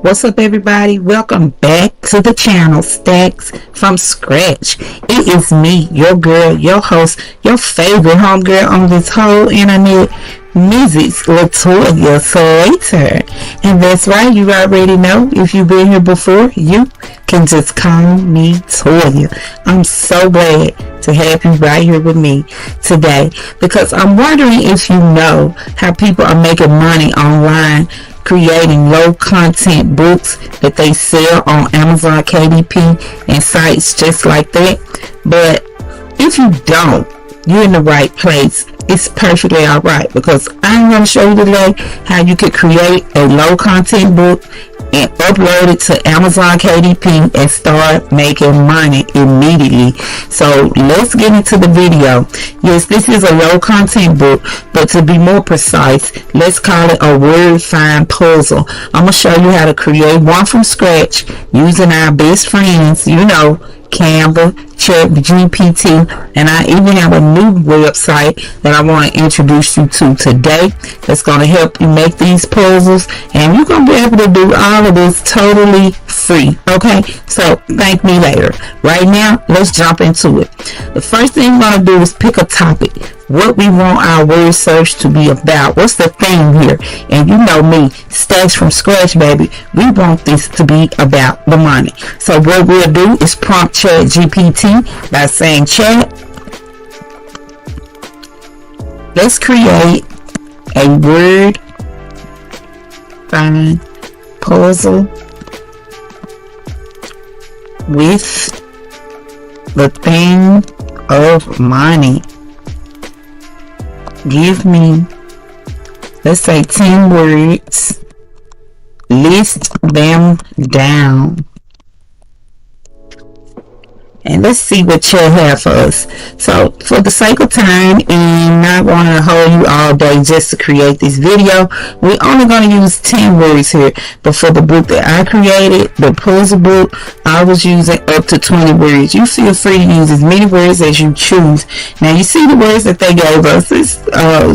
What's up, everybody? Welcome back to the channel Stacks from Scratch. It is me, your girl, your host, your favorite homegirl on this whole internet, Mrs. Latoya Slater. And that's right, you already know. If you've been here before, you can just call me Toya. I'm so glad to have you right here with me today, because I'm wondering if you know how people are making money online creating low content books that they sell on Amazon KDP and sites just like that. But if you don't, you're in the right place. It's perfectly alright, because I'm going to show you today how you could create a low content book and upload it to Amazon KDP and start making money immediately. So let's get into the video. Yes, this is a low content book, but to be more precise, let's call it a word find puzzle. I'm going to show you how to create one from scratch using our best friends, Canva, ChatGPT, and I even have a new website that I want to introduce you to today that's going to help you make these puzzles, and you're going to be able to do all of this totally free. Okay, so thank me later. Right now, let's jump into it. The first thing we're going to do is pick a topic, what we want our word search to be about. What's the theme here? And you know me, Stacks from Scratch, baby. We want this to be about the money. So what we'll do is prompt ChatGPT by saying, Chat, let's create a word find puzzle with the theme of money. Give me, let's say, 10 words. List them down. And let's see what Chat have for us. So for the sake of time and not wanting to hold you all day just to create this video, we're only going to use 10 words here. But for the book that I created, the puzzle book, I was using up to 20 words. You feel free to use as many words as you choose. Now you see the words that they gave us. It's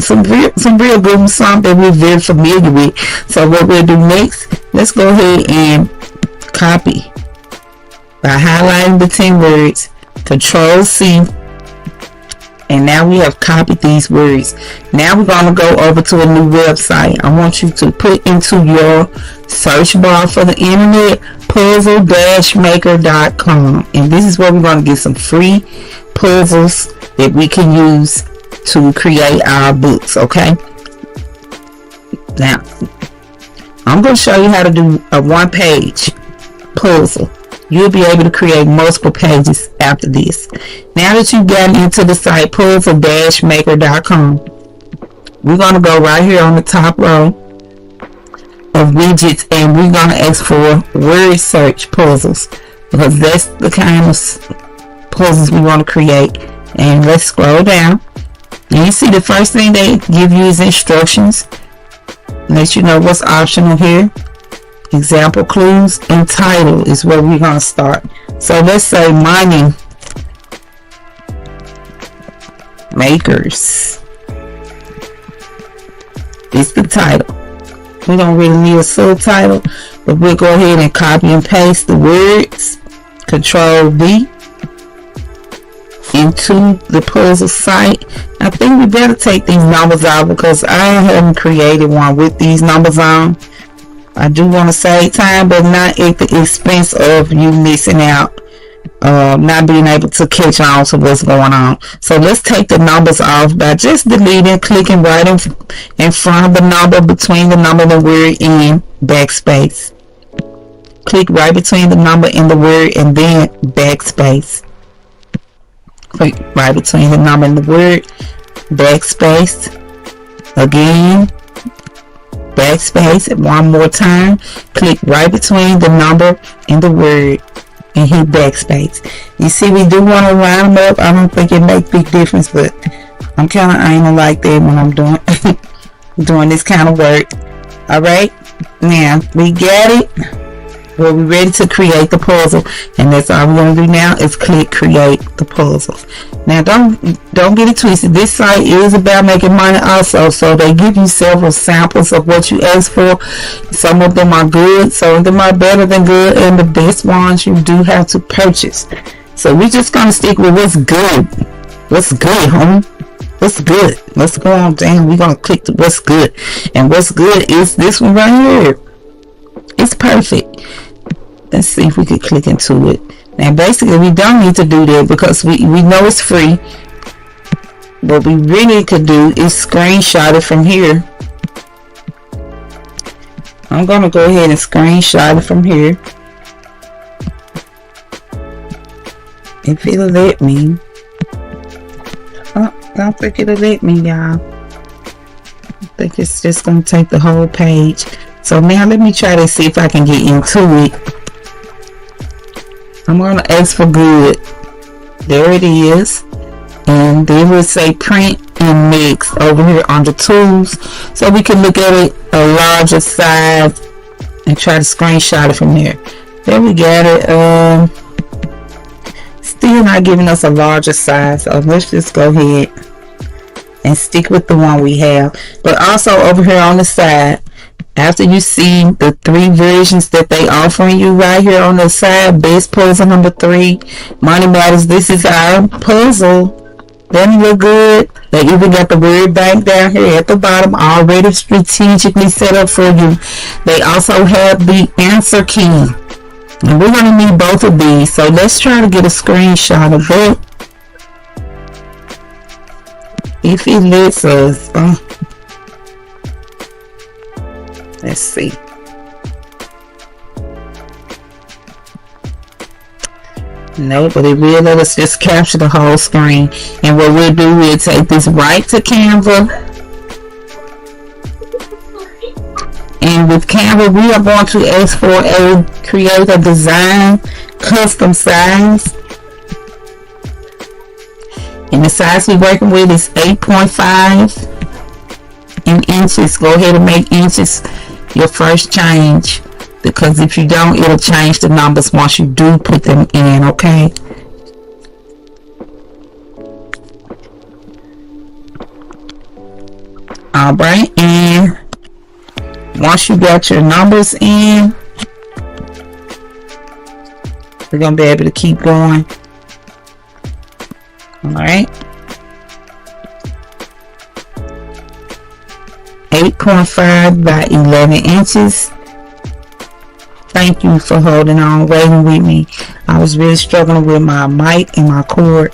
some real good ones, some that we're very familiar with. So what we'll do next, let's go ahead and copy. By highlighting the 10 words, Control C, and now we have copied these words. Now we're going to go over to a new website. I want you to put into your search bar for the internet, puzzle-maker.com, and this is where we're going to get some free puzzles that we can use to create our books. Okay, now I'm going to show you how to do a one-page puzzle. You'll be able to create multiple pages after this. Now that you've gotten into the site puzzle-maker.com, we're going to go right here on the top row of widgets, and we're going to ask for word search puzzles, because that's the kind of puzzles we want to create. And let's scroll down, and you see the first thing they give you is instructions. Let you know what's optional here. Example clues and title is where we're going to start. So let's say money makers is the title. We don't really need a subtitle, but we'll go ahead and copy and paste the words, Control V, into the puzzle site. I think we better take these numbers out, because I haven't created one with these numbers on. I do want to save time, but not at the expense of you missing out, not being able to catch on to what's going on. So let's take the numbers off by just deleting, clicking right in front of the number, between the number and the word, and backspace. Click right between the number and the word, and then backspace. Click right between the number and the word, backspace. Again, backspace. One more time, click right between the number and the word and hit backspace. You see, we do want to line them up. I don't think it makes big difference, but I'm kind of anal like that when I'm doing this kind of work. All right, now we got it. Well, we're ready to create the puzzle, and that's all we're going to do now is click create the puzzles. Now don't get it twisted. This site is about making money also, so they give you several samples of what you asked for. Some of them are good, some of them are better than good, and the best ones you do have to purchase. So we're just going to stick with what's good. What's good, homie? What's good? Let's go on down. We're going to click the what's good, and what's good is this one right here. It's perfect. Let's see if we can click into it. Now basically we don't need to do that because we know it's free. What we really could do is screenshot it from here. I'm gonna go ahead and screenshot it from here. If it'll let me. Oh, I don't think it'll let me, y'all. I think it's just gonna take the whole page. So now let me try to see if I can get into it. I'm going to ask for good. There it is. And they will say print and mix over here on the tools. So we can look at it a larger size and try to screenshot it from there. There we got it. Still not giving us a larger size. So let's just go ahead and stick with the one we have. But also over here on the side, after you see the 3 versions that they offering you right here on the side, best puzzle number 3, Money Matters, this is our puzzle. Doesn't look good. They even got the word bank down here at the bottom, already strategically set up for you. They also have the answer key. And we're going to need both of these. So let's try to get a screenshot of it. If it lets us. Let's see. No, but it will let us just capture the whole screen. And what we'll do, we'll take this right to Canva. And with Canva, we are going to ask for create a design, custom size. And the size we're working with is 8.5 in inches. Go ahead and make inches your first change, because if you don't, it'll change the numbers once you do put them in. Okay, all right, and once you got your numbers in, we're gonna be able to keep going. All right, 8.5 by 11 inches. Thank you for holding on, waiting with me. I was really struggling with my mic and my cord.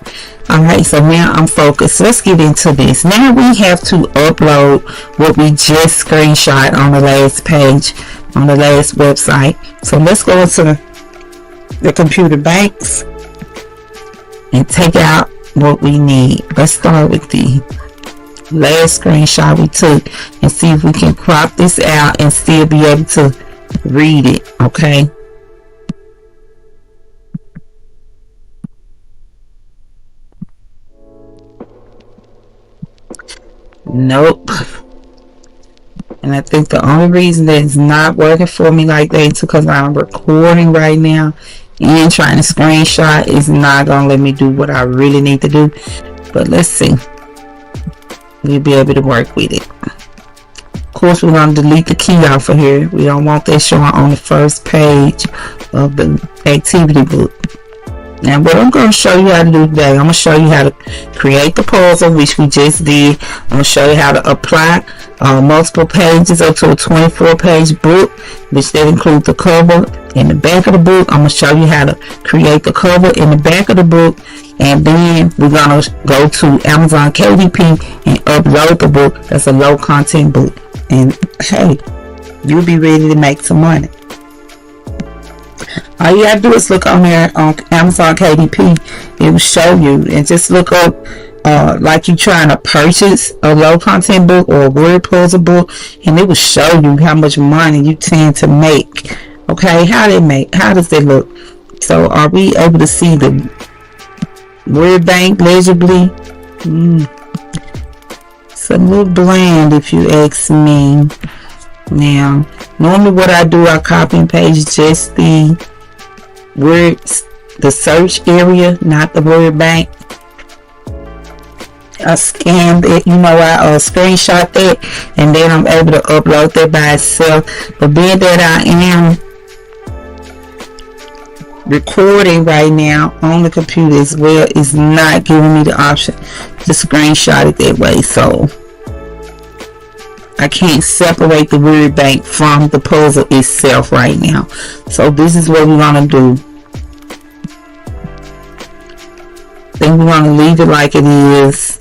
Alright, so now I'm focused. Let's get into this. Now we have to upload what we just screenshot on the last page, on the last website. So let's go into the computer banks and take out what we need. Let's start with the last screenshot we took and see if we can crop this out and still be able to read it. Okay, nope. And I think the only reason that it's not working for me like that is because I'm recording right now and trying to screenshot is not gonna let me do what I really need to do. But let's see, we'll be able to work with it. Of course, we're going to delete the key off of here. We don't want that showing on the first page of the activity book. Now, what I'm going to show you how to do today, I'm going to show you how to create the puzzle, which we just did. I'm going to show you how to apply multiple pages up to a 24-page book, which that includes the cover and the back of the book. I'm going to show you how to create the cover in the back of the book. And then we're going to go to Amazon KDP and upload the book. That's a low content book. And hey, you'll be ready to make some money. All you gotta do is look on there on Amazon KDP. It will show you, and just look up like you're trying to purchase a low content book or a word puzzle book, and it will show you how much money you tend to make. Okay, how does that look? So are we able to see the word bank legibly? It's a little bland if you ask me. Now, normally what I do, I copy and paste just the words, the search area, not the word bank. I scanned it, I screenshot that, and then I'm able to upload that by itself. But being that I am recording right now on the computer as well, it's not giving me the option to screenshot it that way. So I can't separate the word bank from the puzzle itself right now. So this is what we're going to do. Then we're going to leave it like it is,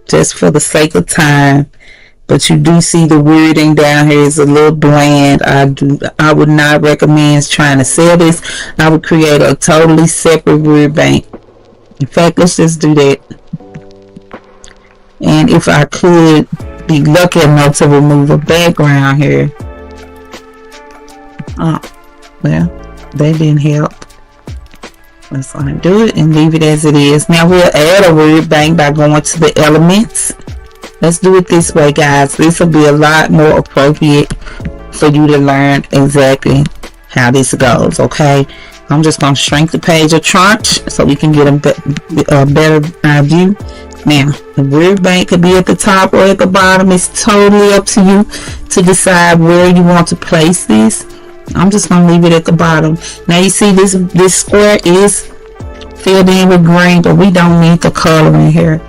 just for the sake of time. But you do see the wording down here is a little bland. I would not recommend trying to sell this. I would create a totally separate word bank. In fact, let's just do that. And if I could be lucky enough to remove a background here. Oh, well, that didn't help. Let's undo it and leave it as it is. Now we'll add a word bank by going to the elements. Let's do it this way, guys. This will be a lot more appropriate for you to learn exactly how this goes, okay? I'm just going to shrink the page a tranche so we can get a better view. Now, the word bank could be at the top or at the bottom. It's totally up to you to decide where you want to place this. I'm just going to leave it at the bottom. Now you see this square is filled in with green, but we don't need the color in here.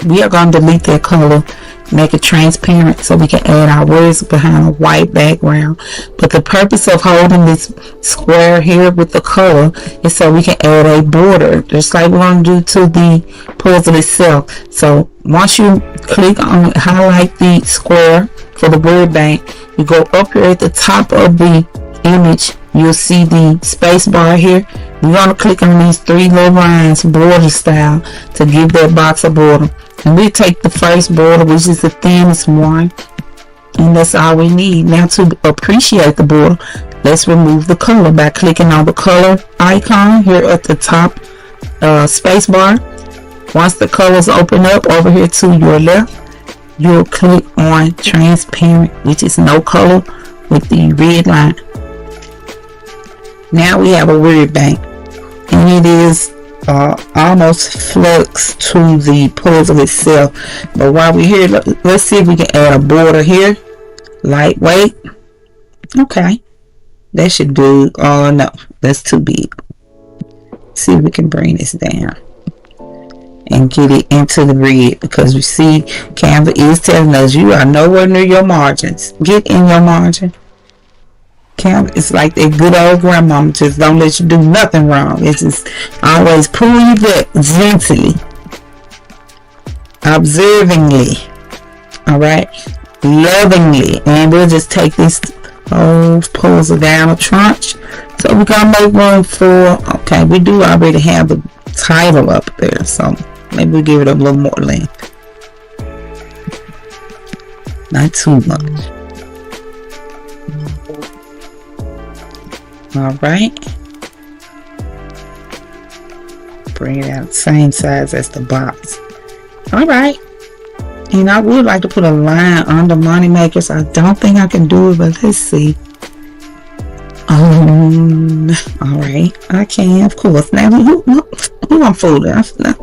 We are going to delete that color, make it transparent so we can add our words behind a white background. But the purpose of holding this square here with the color is so we can add a border, just like we're going to do to the puzzle itself. So once you click on highlight the square for the word bank, you go up here at the top of the image, you'll see the space bar here. We're going to click on these three little lines, border style, to give that box a border. And we take the first border, which is the thinnest one, and that's all we need. Now to appreciate the border, let's remove the color by clicking on the color icon here at the top space bar. Once the colors open up over here to your left, you'll click on transparent, which is no color with the red line. Now we have a word bank, and it is almost flux to the puzzle itself. But while we're here, let's see if we can add a border here. Lightweight. Okay, that should do. Oh no, that's too big. See if we can bring this down and get it into the red, because you see Canva is telling us you are nowhere near your margins. Get in your margin. Canva, it's like that good old grandmama, just don't let you do nothing wrong. It's just always pull you back gently, observingly, all right, lovingly. And we'll just take this whole puzzle down a tranche, so we're gonna make room for, okay, we do already have the title up there, so maybe we'll give it a little more length, not too much. All right, bring it out same size as the box. All right, and I would like to put a line under money makers. I don't think I can do it, but let's see. All right, I can, of course. Now who I'm fooling? Acting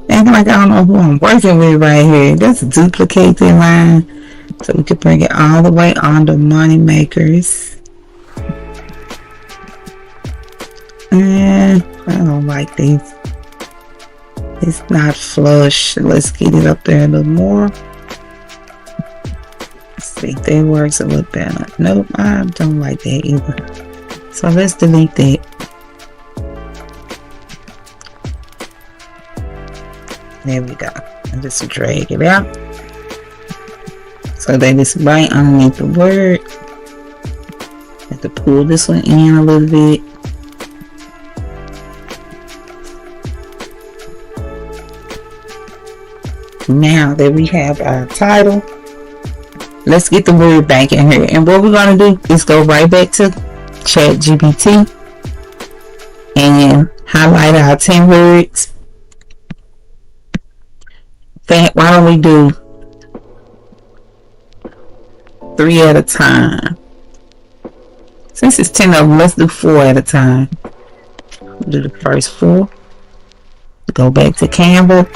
like I don't know who I'm working with right here. Let's duplicate the line so we can bring it all the way under money makers. And I don't like these. It's not flush. Let's get it up there a little more. Let's see if that works a little better. Nope, I don't like that either. So let's delete that. There we go. And just drag it out so that it's right underneath the word. Have to pull this one in a little bit. Now that we have our title, let's get the word bank in here. And what we're going to do is go right back to ChatGPT and highlight our 10 words. In fact, why don't we do 3 at a time. Since it's 10 of them, let's do 4 at a time. Do the first 4. Go back to Canva.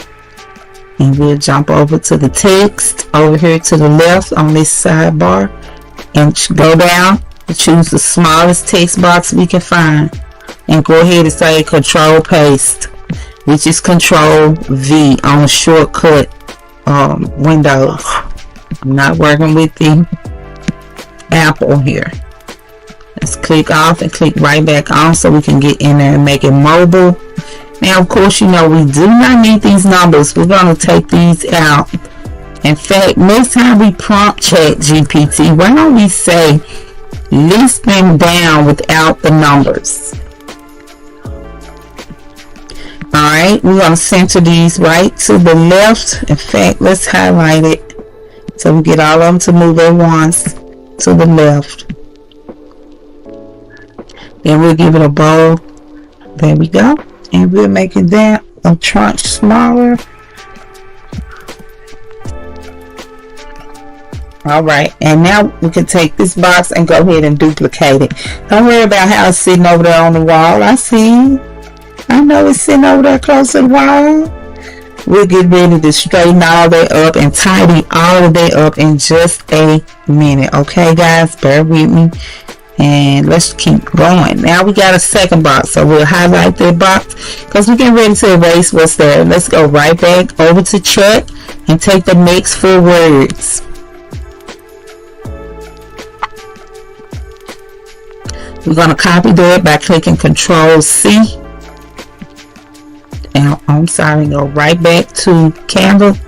And we'll jump over to the text over here to the left on this sidebar. And go down and choose the smallest text box we can find. And go ahead and say Control Paste, which is Control V on shortcut Windows. I'm not working with the Apple here. Let's click off and click right back on so we can get in there and make it mobile. Now, of course, you know, we do not need these numbers. We're going to take these out. In fact, next time we prompt ChatGPT, why don't we say list them down without the numbers? Alright, we're going to center these right to the left. In fact, let's highlight it so we get all of them to move at once to the left. Then we'll give it a bold. There we go. And we'll make it that a tranche smaller. Alright, and now we can take this box and go ahead and duplicate it. Don't worry about how it's sitting over there on the wall. I know it's sitting over there close to the wall. We'll get ready to straighten all that up and tidy all of that up in just a minute. Okay, guys, bear with me. And let's keep going. Now we got a second box, so we'll highlight that box because we're getting ready to erase what's there. Let's go right back over to chat and take the next 4 words. We're going to copy that by clicking Control C. And I'm sorry, go right back to Canva.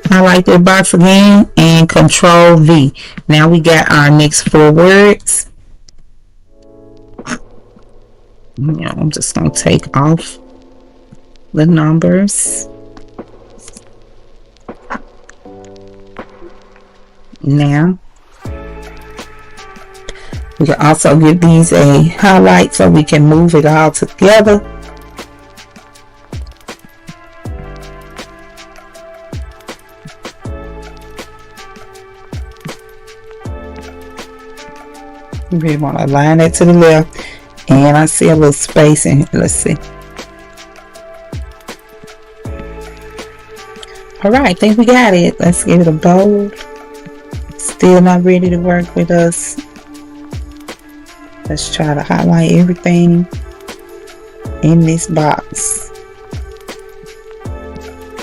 Highlight that box again and Control V. Now we got our next 4 words. I'm just going to take off the numbers. Now, we can also give these a highlight so we can move it all together. We want to align it to the left. And I see a little space in here. Let's see. Alright, I think we got it. Let's give it a bold. Still not ready to work with us. Let's try to highlight everything in this box.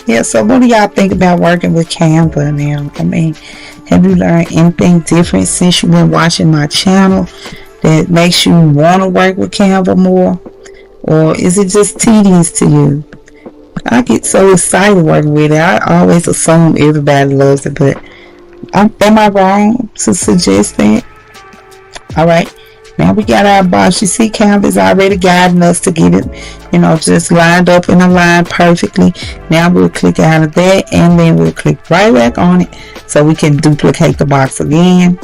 Yeah, so what do y'all think about working with Canva now? I mean, have you learned anything different since you've been watching my channel that makes you want to work with Canva more? Or is it just tedious to you? I get so excited working with it. I always assume everybody loves it, but am I wrong to suggest that? Alright, now we got our box. You see Canva is already guiding us to get it, just lined up in a line perfectly. Now we'll click out of that and then we'll click right back on it so we can duplicate the box again.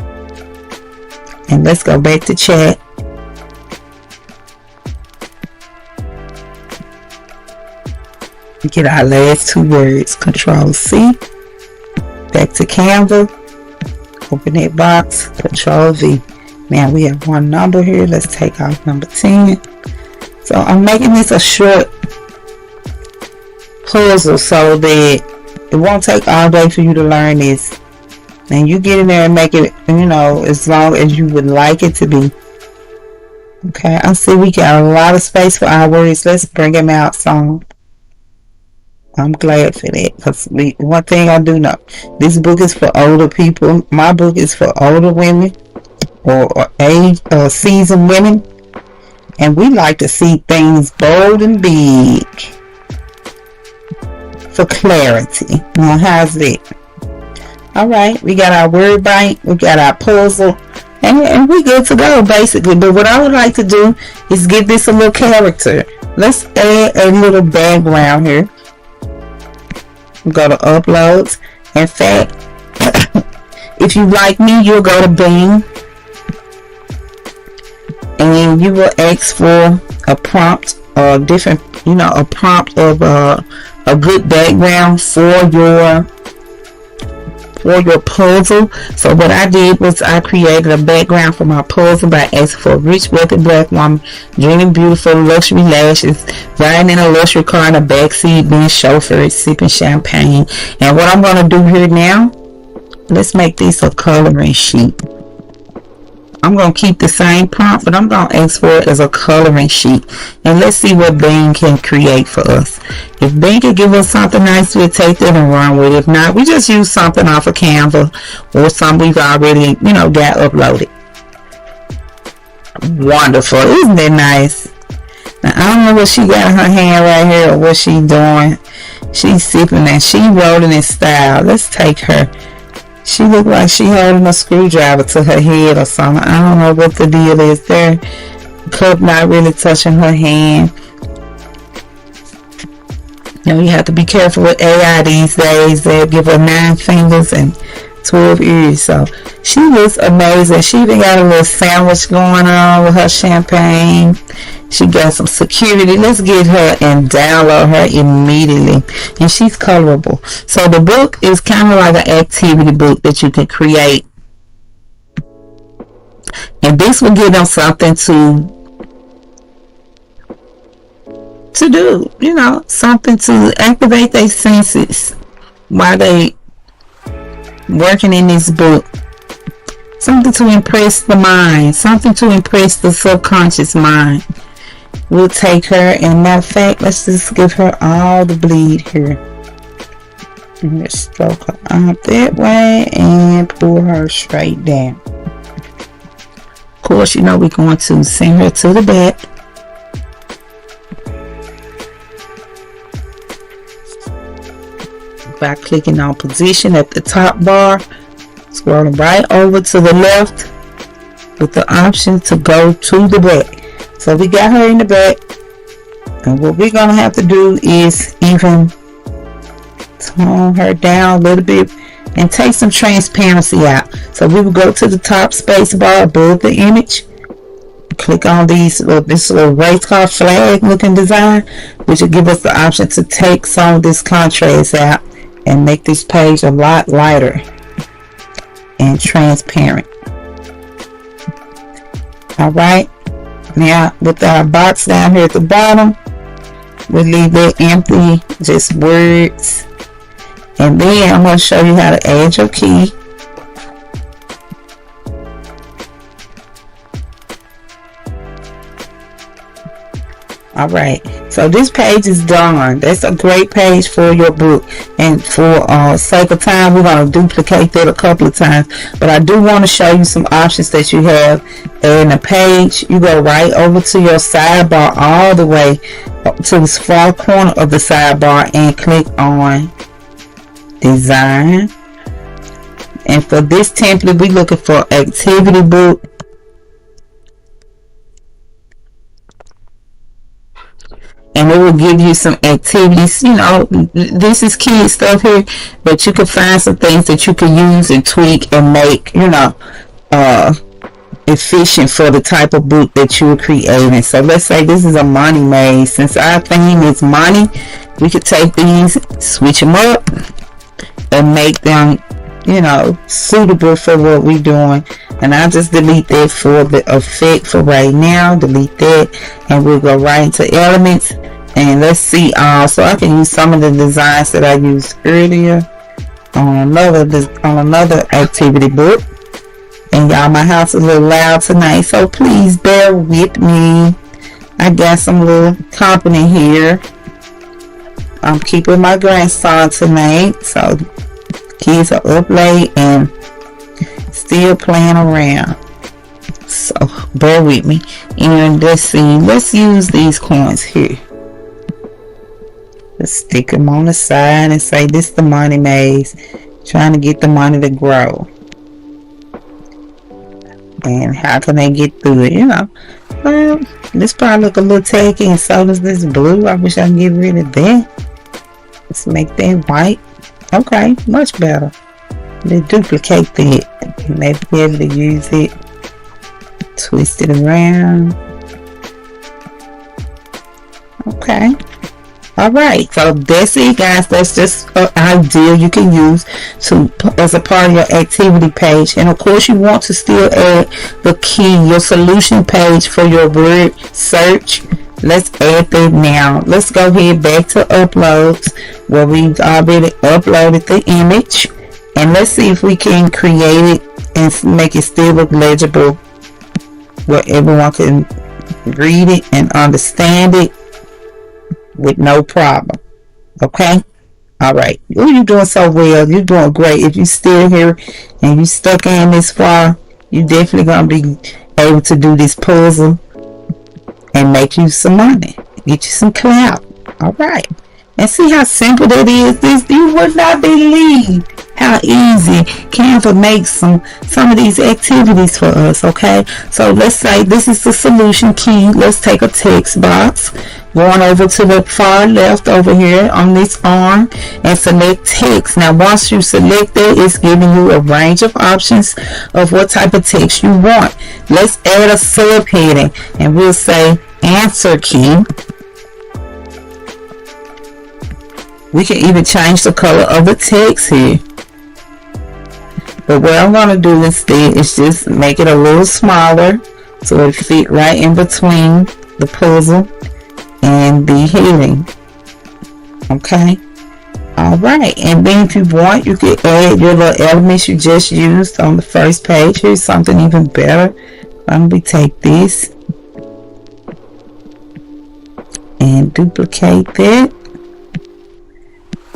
And let's go back to chat. We get our last 2 words. Control C. Back to Canva. Open that box. Control V. Now we have 1 number here. Let's take off number 10. So I'm making this a short puzzle so that it won't take all day for you to learn this. And you get in there and make it, as long as you would like it to be. Okay, I see we got a lot of space for our words. Let's bring them out some. I'm glad for that because one thing I do know, this book is for older people. My book is for older women or age or seasoned women. And we like to see things bold and big for clarity. Now, how's that? Alright, we got our word bank, we got our puzzle, and we good to go basically. But what I would like to do is give this a little character. Let's add a little background here. Go to uploads. In fact, if you like me, you'll go to Bing and you will ask for a prompt or different, a prompt of a good background for your for your puzzle. So what I did was I created a background for my puzzle by asking for a rich, wealthy black woman, dreaming beautiful, luxury lashes, riding in a luxury car in a backseat, being chauffeured, sipping champagne. And what I'm going to do here now, let's make this a coloring sheet. I'm going to keep the same prompt, but I'm going to ask for it as a coloring sheet. And let's see what Bing can create for us. If Bing can give us something nice, we'll take that and run with it. If not, we just use something off of Canva or something we've already, got uploaded. Wonderful. Isn't that nice? Now, I don't know what she got in her hand right here or what she's doing. She's sipping and she rolling in style. Let's take her. She looked like she holding a screwdriver to her head or something. I don't know what the deal is there. Cup not really touching her hand. You have to be careful with AI these days. They'll give her 9 fingers and 12 ears. So she looks amazing. She even got a little sandwich going on with her champagne. She got some security. Let's get her and download her immediately. And she's colorable. So the book is kind of like an activity book that you can create. And this will give them something to do. Something to activate their senses while they working in this book. Something to impress the mind. Something to impress the subconscious mind. We'll take her, and matter of fact, let's just give her all the bleed here. And let's stroke her out that way and pull her straight down. Of course, we're going to send her to the back. By clicking on position at the top bar, scrolling right over to the left with the option to go to the back. So we got her in the back, and what we're going to have to do is even tone her down a little bit and take some transparency out. So we will go to the top space bar above the image, click on this little race car flag looking design, which will give us the option to take some of this contrast out and make this page a lot lighter and transparent. Alright, now with our box down here at the bottom, we'll leave it empty, just words. And then I'm going to show you how to add your key. Alright, so this page is done. That's a great page for your book. And for sake of time, we're going to duplicate that a couple of times. But I do want to show you some options that you have in the page. You go right over to your sidebar all the way up to the far corner of the sidebar and click on Design. And for this template, we're looking for Activity Book. And it will give you some activities. This is kid stuff here, but you can find some things that you can use and tweak and make, efficient for the type of book that you're creating. So let's say this is a money maze. Since our theme is money, we could take these, switch them up, and make them, suitable for what we're doing. And I'll just delete that for the effect for right now. Delete that, and we'll go right into elements. And let's see, so I can use some of the designs that I used earlier on another activity book. And y'all, my house is a little loud tonight, so please bear with me. I got some little company here. I'm keeping my grandson tonight, so kids are up late and still playing around. So bear with me. And let's see, let's use these coins here. Let's stick them on the side and say this is the money maze. Trying to get the money to grow. And how can they get through it? Well, this probably look a little tacky, and so does this blue. I wish I could get rid of that. Let's make that white. Okay, much better. Let's duplicate that. Maybe be able to use it. Twist it around. Okay. Alright, so that's it, guys. That's just an idea you can use to as a part of your activity page. And of course, you want to still add the key, your solution page for your word search. Let's add that now. Let's go ahead back to uploads where we've already uploaded the image. And let's see if we can create it and make it still look legible where everyone can read it and understand it with no problem. Okay? Alright. You're doing so well. You're doing great. If you're still here and you stuck in this far, you're definitely going to be able to do this puzzle and make you some money. Get you some clout. Alright. And see how simple that is. This you would not believe how easy Canva makes some of these activities for us. Okay, so let's say this is the solution key. Let's take a text box, going over to the far left over here on this arm and select text. Now once you select that, it's giving you a range of options of what type of text you want. Let's add a subheading and we'll say answer key. We can even change the color of the text here. But what I'm going to do instead is just make it a little smaller so it fit right in between the puzzle and the heading. Okay. Alright. And then if you want, you can add your little elements you just used on the first page. Here's something even better. Let me take this and duplicate that.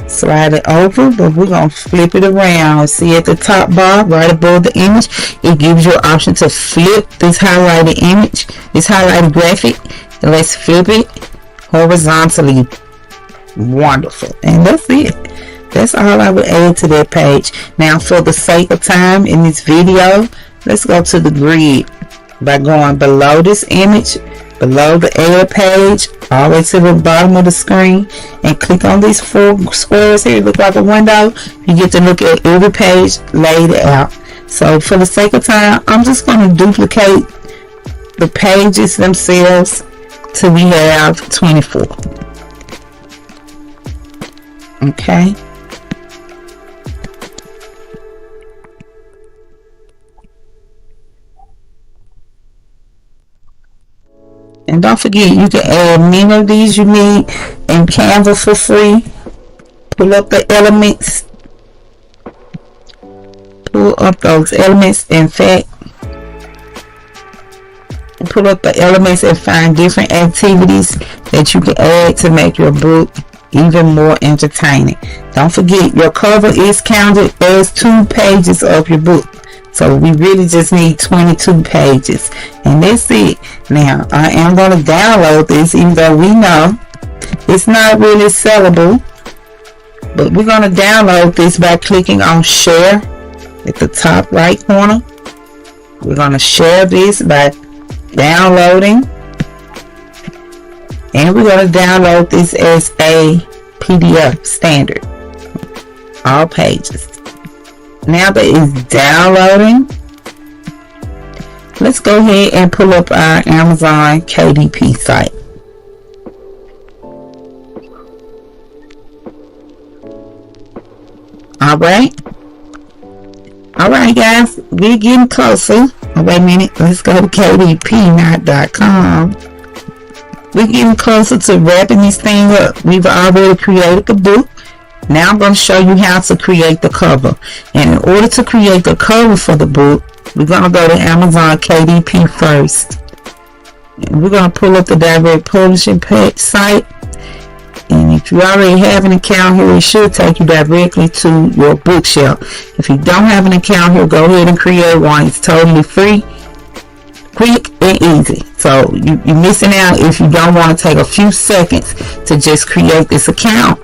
Slide it over, but we're going to flip it around. See at the top bar right above the image, it gives you an option to flip this highlighted image, this highlighted graphic. And let's flip it horizontally. Wonderful. And that's it. That's all I would add to that page. Now for the sake of time in this video, let's go to the grid by going below this image, below the add page, all the way to the bottom of the screen, and click on these 4 squares here. Look like a window. You get to look at every page laid out. So for the sake of time, I'm just going to duplicate the pages themselves till we have 24. Okay. And don't forget, you can add many of these you need in Canva for free. Pull up the elements. Pull up those elements. In fact, pull up the elements and find different activities that you can add to make your book even more entertaining. Don't forget, your cover is counted as 2 pages of your book. So we really just need 22 pages. And that's it. Now, I am going to download this, even though we know it's not really sellable. But we're going to download this by clicking on share at the top right corner. We're going to share this by downloading. And we're going to download this as a PDF standard. All pages. Now that it's downloading, let's go ahead and pull up our Amazon KDP site. Alright guys, we're getting closer. Oh, wait a minute, let's go to kdp.com. We're getting closer to wrapping this thing up. We've already created the book. Now I'm going to show you how to create the cover. And in order to create the cover for the book, we're going to go to Amazon KDP first. And we're going to pull up the direct publishing site. And if you already have an account here, it should take you directly to your bookshelf. If you don't have an account here, go ahead and create one. It's totally free, quick, and easy. So you're missing out if you don't want to take a few seconds to just create this account.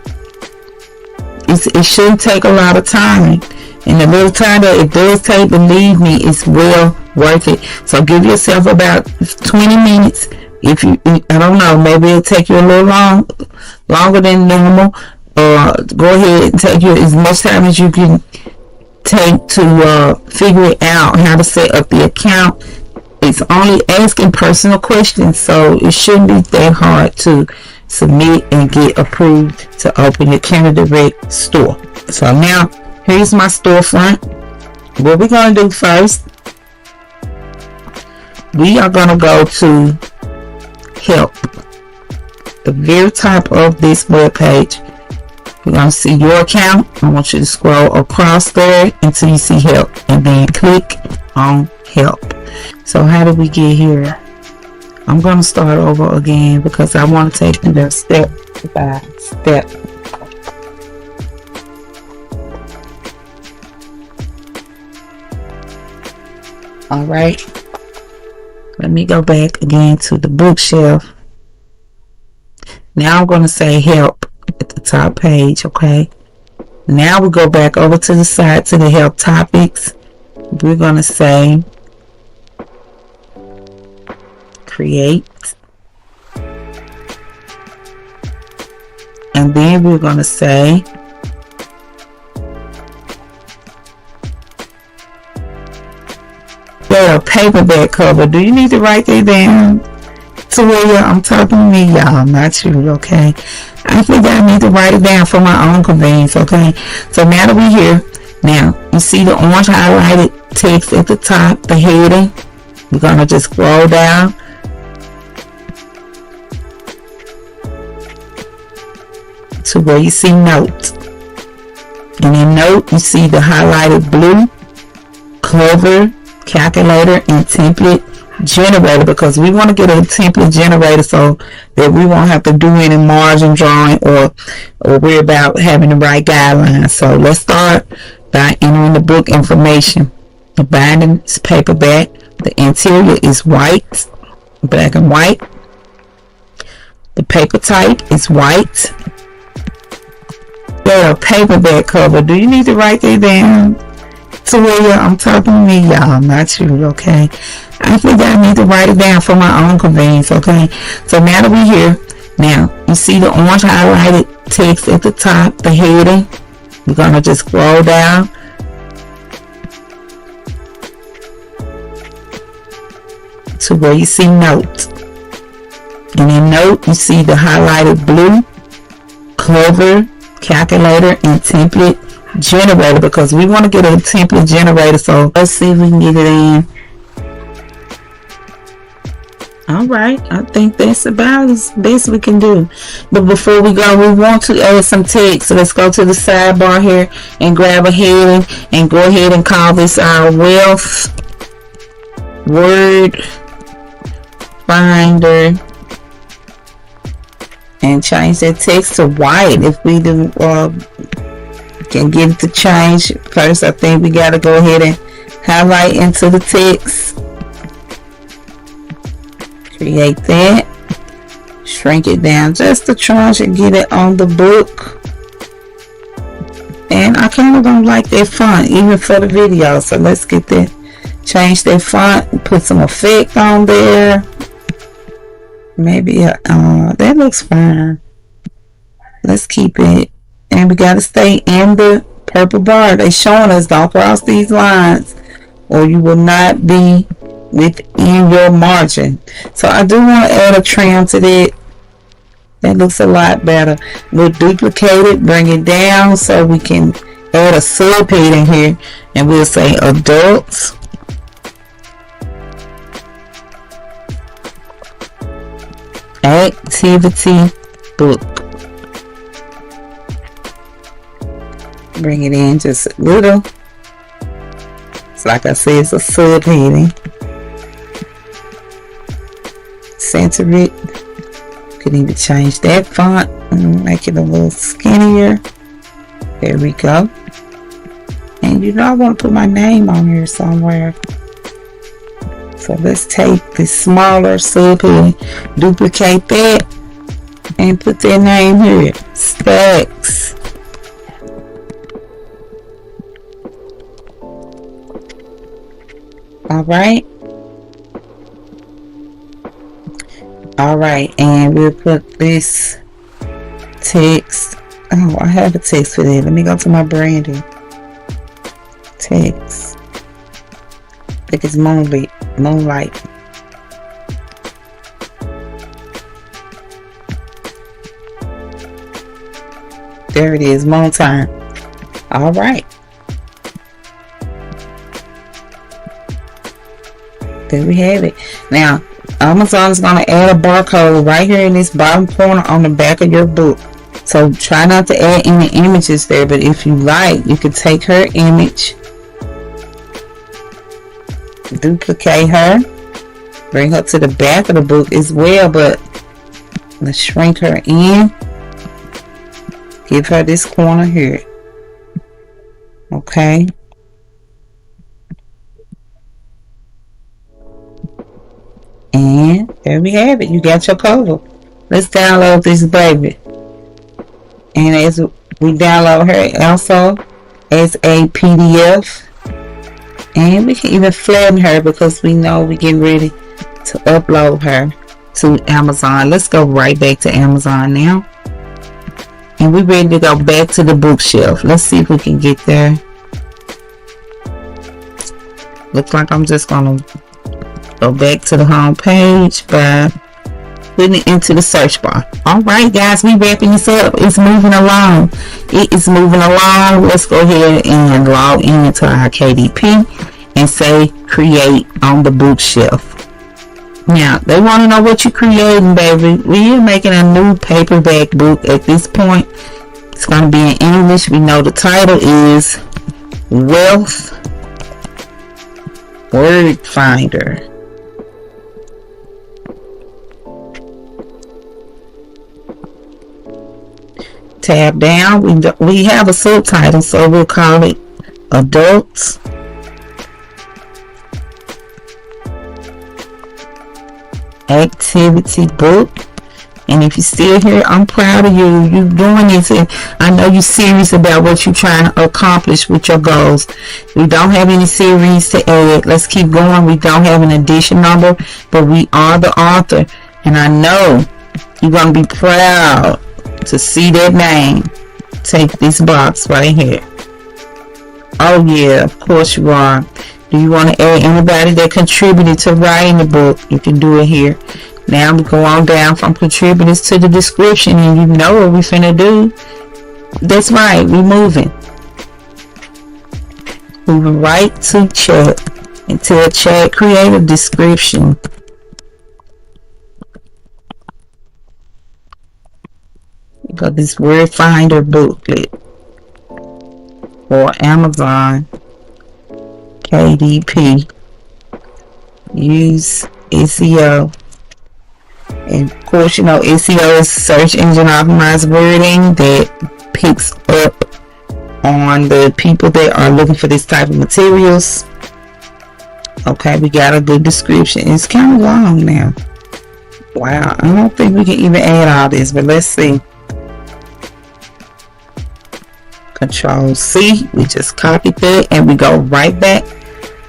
It shouldn't take a lot of time, and the little time that it does take, believe me, it's well worth it. So give yourself about 20 minutes. If you, I don't know, maybe it'll take you a little longer than normal. Go ahead and take you as much time as you can take to figure it out how to set up the account. It's only asking personal questions, so it shouldn't be that hard to submit, and get approved to open your Canada Direct store. So now, here's my storefront. What we're going to do first, we are going to go to help. The very top of this web page, we're going to see your account. I want you to scroll across there until you see help, and then click on help. So how did we get here? I'm going to start over again because I want to take you step by step. All right, let me go back again to the bookshelf. Now I'm going to say help at the top page. Okay, now we go back over to the side to the help topics. We're going to say create, and then we're going to say a paperback cover. Do you need to write that down? To where I'm talking to me, y'all, not you, okay? I think I need to write it down for my own convenience, okay? So now that we're here, now you see the orange highlighted text at the top, the heading. We're gonna just scroll down to where you see note, and in note you see the highlighted blue Clover calculator and template generator, because we want to get a template generator so that we won't have to do any margin drawing or worry about having the right guidelines. So let's start by entering the book information. The binding is paperback. The interior is white, black and white. The paper type is white. A paperback cover. Do you need to write that down? To where I'm talking to me, y'all, not you, okay? I think I need to write it down for my own convenience, okay? So now that we're here, now you see the orange highlighted text at the top, the heading. We're gonna just scroll down to where you see note, and in note you see the highlighted blue Clover calculator and template generator, because we want to get a template generator. So let's see if we can get it in. All right, I think that's about as best we can do. But before we go, we want to add some text. So let's go to the sidebar here and grab a heading and go ahead and call this our Wealth Word Finder, and change that text to white. If we do can get it to change first, I think we got to go ahead and highlight into the text, create that, shrink it down just a tranche and get it on the book. And I kind of don't like that font even for the video, so let's get that, change that font and put some effect on there. Maybe that looks fine. Let's keep it. And we got to stay in the purple bar. They're showing us don't cross these lines or you will not be within your margin. So I do want to add a trim to that. That looks a lot better. We'll duplicate it, bring it down so we can add a subheading here, and we'll say adults. Activity book. Bring it in just a little. It's like I said, it's a subheading. Center it. You can even change that font and make it a little skinnier. There we go. And you know I want to put my name on here somewhere. So let's take this smaller subheading, duplicate that, and put their name here. Stacks. All right, and we'll put this text. Oh, I have a text for that. Let me go to my branding. Text. I think it's Moonlight. There it is, Moon Time. All right. There we have it. Now, Amazon is going to add a barcode right here in this bottom corner on the back of your book. So try not to add any images there, but if you like, you could take her image, duplicate her, bring her to the back of the book as well, but let's shrink her in. Give her this corner here. Okay. And there we have it. You got your cover. Let's download this baby. And as we download her also as a PDF. And we can even flatten her because we know we're getting ready to upload her to Amazon. Let's go right back to Amazon now. And we're ready to go back to the bookshelf. Let's see if we can get there. Looks like I'm just going to go back to the home page by putting it into the search bar. Alright guys, we wrapping this up. It's moving along. It is moving along. Let's go ahead and log into our KDP and say create on the bookshelf. Now, they want to know what you're creating, baby. We are making a new paperback book at this point. It's going to be in English. We know the title is Wealth Word Finder. Tab down. We have a subtitle, so we'll call it Adults Activity Book. And if you're still here, I'm proud of you. You're doing this, and I know you're serious about what you're trying to accomplish with your goals. We don't have any series to add. Let's keep going. We don't have an edition number, but we are the author, and I know you're going to be proud to see that name. Take this box right here. Oh yeah, of course you are. Do you want to add anybody that contributed to writing the book? You can do it here. Now we go on down from contributors to the description, and you know what we're finna do. That's right, we're moving right to chat and tell chat create a description. You got this word finder booklet for Amazon KDP. Use SEO. And of course, you know, SEO is search engine optimized wording that picks up on the people that are looking for this type of materials. Okay, we got a good description. It's kind of long now. Wow, I don't think we can even add all this, but let's see. Control C, we just copied that, and we go right back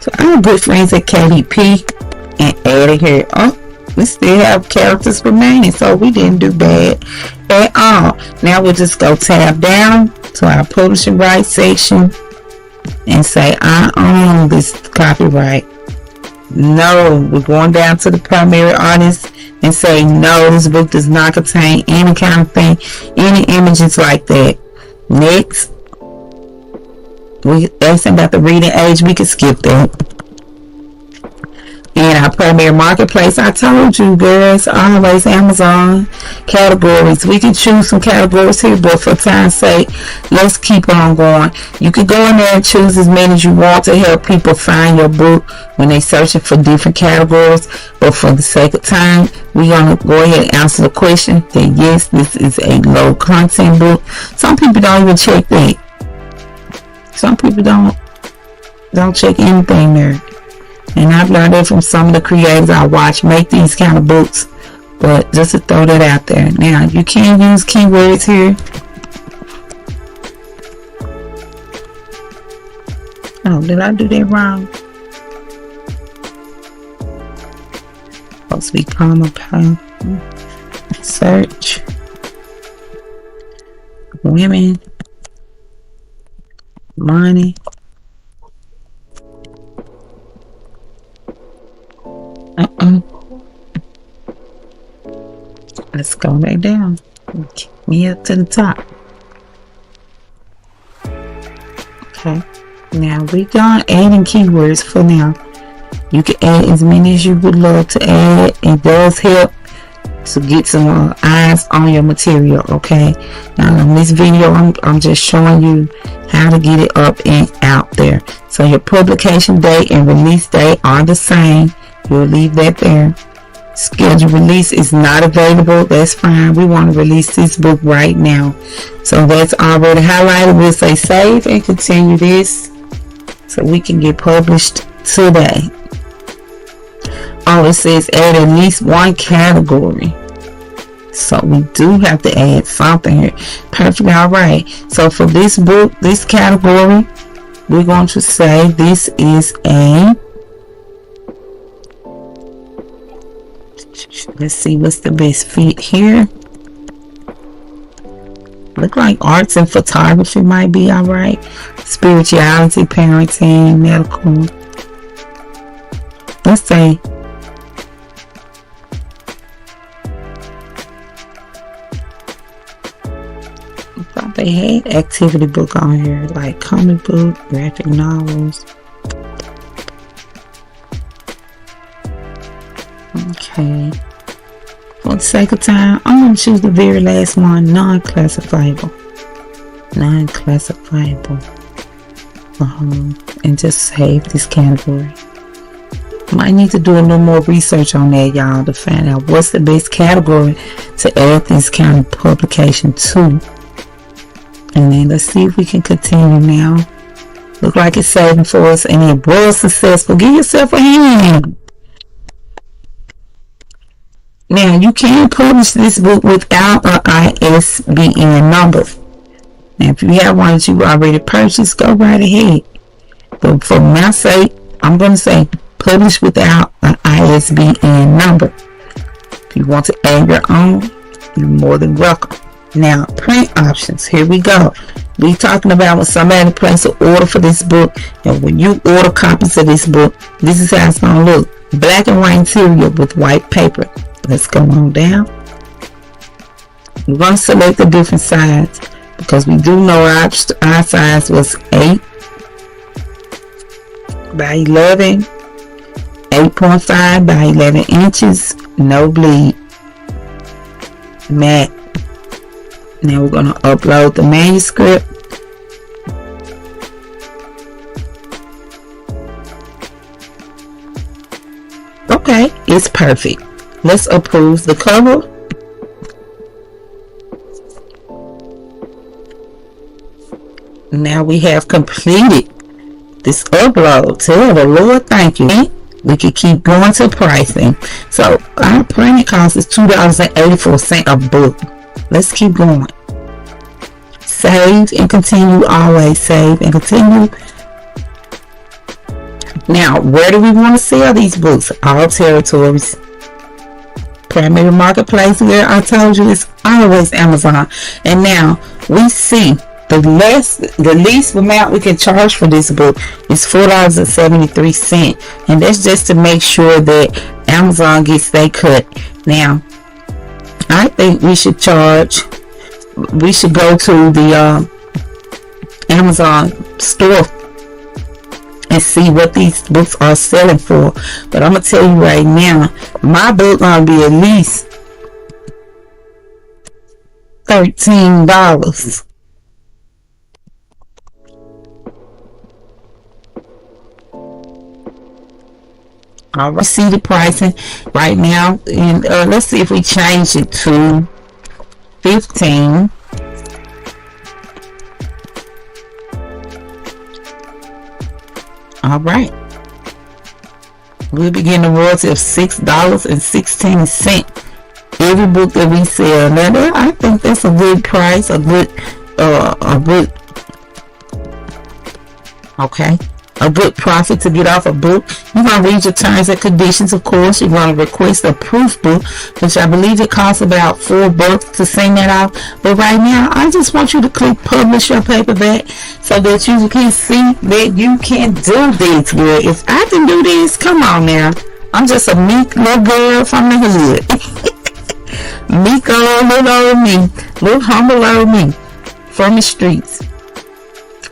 to our good friends at KDP and add it here. Oh, we still have characters remaining, so we didn't do bad at all. Now we'll just go tab down to our publishing rights section and say I own this copyright. No, we're going down to the primary artist and say no, this book does not contain any kind of thing, any images like that. Next, we asking about the reading age, we can skip that. And our primary marketplace, I told you girls, always Amazon categories. We can choose some categories here, but for time's sake, let's keep on going. You can go in there and choose as many as you want to help people find your book when they're searching for different categories. But for the sake of time, we're going to go ahead and answer the question that yes, this is a low content book. Some people don't even check that. Some people don't check anything there. And I've learned that from some of the creators I watch make these kind of books. But just to throw that out there. Now, you can use keywords here. Oh, did I do that wrong? Supposed to be comma pound. Search. Women. Money. Let's go back down. Get me up to the top. Okay. Now we done adding keywords for now. You can add as many as you would love to add. It does help to get some eyes on your material. Okay. Now in this video, I'm just showing you how to get it up and out there. So your publication date and release date are the same. You'll leave that there. Scheduled release is not available. That's fine. We want to release this book right now. So that's already highlighted. We'll say save and continue this so we can get published today. Oh, it says add at least one category. So we do have to add something here. Perfect. All right. So for this book, this category, we're going to say this is a, let's see what's the best fit here. Look like arts and photography might be all right. Spirituality, parenting, medical. Let's say they had activity book on here, like comic book, graphic novels. Okay. For the sake of time, I'm going to choose the very last one, non-classifiable. Non-classifiable. And just save this category. Might need to do a little more research on that, y'all, to find out what's the best category to add this kind of publication to. And then let's see if we can continue now. Look like it's saving for us and it was successful. Give yourself a hand. Now you can publish this book without an ISBN number. Now if you have one that you already purchased, go right ahead. But for my sake, I'm going to say publish without an ISBN number. If you want to add your own, you're more than welcome. Now, print options. Here we go. We talking about when somebody places an order for this book, and when you order copies of this book, this is how it's going to look. Black and white interior with white paper. Let's go on down. We're going to select a different size because we do know our size was 8 by 11, 8.5 by 11 inches, no bleed, matte. Now we're going to upload the manuscript. Okay, it's perfect. Let's approve the cover. Now we have completed this upload. Tell the Lord thank you. We can keep going to pricing. So our printing cost is $2.84 a book. Let's keep going. Save and continue. Always save and continue. Now, where do we want to sell these books? All territories. Primary marketplace, where I told you it's always Amazon. And now we see the least amount we can charge for this book is $4.73, and that's just to make sure that Amazon gets their cut. Now I think we should go to the Amazon store and see what these books are selling for. But I'm gonna tell you right now, my book gonna be at least $13. All right, see the pricing right now, and let's see if we change it to 15. All right, we'll be getting a royalty of $6.16 every book that we sell. Now, I think that's a good price, a good profit to get off a book. You're going to read your terms and conditions, of course. You're going to request a proof book, which I believe it costs about $4 to send that off. But right now, I just want you to click publish your paperback so that you can see that you can do this. Well, if I can do this, come on now. I'm just a meek little girl from the hood. Meek old little old me. Little humble old me from the streets.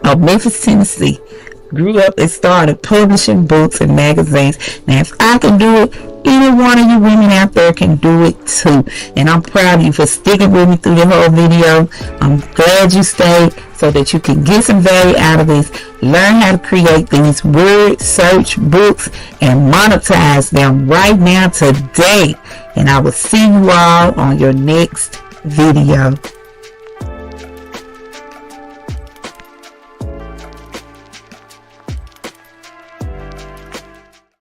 of Memphis, Tennessee. Grew up and started publishing books and magazines. Now, if I can do it, any one of you women out there can do it too. And I'm proud of you for sticking with me through the whole video. I'm glad you stayed so that you can get some value out of this. Learn how to create these word search books and monetize them right now today. And I will see you all on your next video.